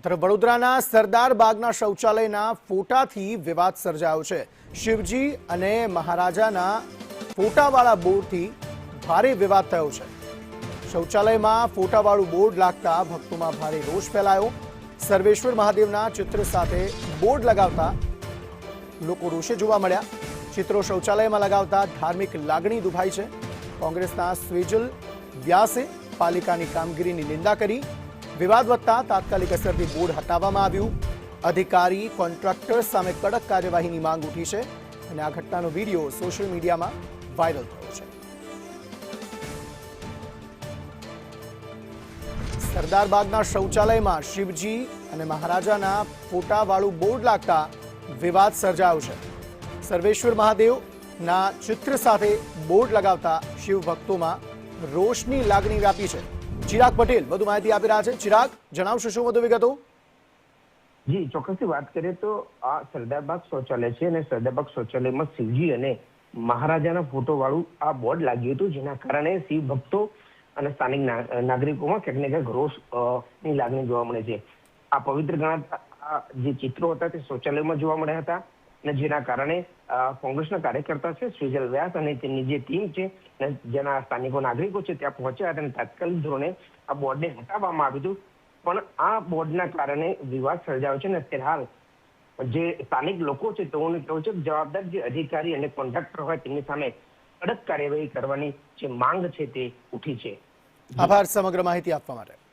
ત્યારે વડોદરાના સરદાર બાગના શૌચાલયના ફોટાથી વિવાદ સર્જાયો છે। શિવજી અને મહારાજાના ફોટાવાળા બોર્ડથી ભારે વિવાદ થયો છે। શૌચાલયમાં ફોટાવાળું બોર્ડ લાગતા ભક્તોમાં ભારે રોષ ફેલાયો। સર્વેશ્વર મહાદેવના ચિત્ર સાથે બોર્ડ લગાવતા લોકો રોષે જોવા મળ્યા। ચિત્રો શૌચાલયમાં લગાવતા ધાર્મિક લાગણી દુભાઈ છે। કોંગ્રેસના સ્વેજલ વ્યાસે પાલિકાની કામગીરીની નિંદા કરી। વિવાદ વધતા તાત્કાલિક અસરથી બોર્ડ હટાવવામાં આવ્યું। અધિકારી કોન્ટ્રાક્ટર સામે કડક કાર્યવાહીની માંગ ઉઠી છે અને આ ઘટનાનો વિડીયો સોશિયલ મીડિયામાં વાયરલ થયો છે। સરદાર બાગના શૌચાલયમાં શિવજી અને મહારાજાના ફોટાવાળું બોર્ડ લાગતા વિવાદ સર્જાયો છે। સર્વેશ્વર મહાદેવના ચિત્ર સાથે બોર્ડ લગાવતા શિવ ભક્તોમાં રોષની લાગણી વ્યાપી છે। ચિરાગ પટેલ વધુ માહિતી આપી રહ્યા છે। ચિરાગ, જણાવશો શું વધુ વિગતો? જી, ચોક્કસથી વાત કરીએ તો આ સરદારબાગ શૌચાલય છે અને સરદારબાગ શૌચાલયમાં શિવજી અને મહારાજાના ફોટો વાળું આ બોર્ડ લાગ્યું હતું, જેના કારણે શિવ ભક્તો અને સ્થાનિક નાગરિકોમાં ક્યાંક ને ક્યાંક રોષની લાગણી જોવા મળે છે। આ પવિત્ર ગણાતા જે ચિત્રો હતા તે શૌચાલયમાં જોવા મળ્યા હતા અને જેના કારણે કોંગ્રેસના કાર્યકર્તા છે સ્વેજલ વ્યાસ અને તેમની જે ટીમ છે જેના સ્થાનિકો નાગરિકો છે ત્યાં પહોંચ્યા હતા અને તાત્કાલિક ધોરણે આ બોર્ડને હટાવવામાં આવ્યું હતું। પણ આ બોર્ડના કારણે વિવાદ સર્જાયો છે અને અત્યારે હાલ જે સ્થાનિક લોકો છે તેઓને કહ્યું છે કે જવાબદાર જે અધિકારી અને કોન્ટ્રાક્ટર હોય તેમની સામે કડક કાર્યવાહી કરવાની જે માંગ છે તે ઉઠી છે। આભાર સમગ્ર માહિતી આપવા માટે।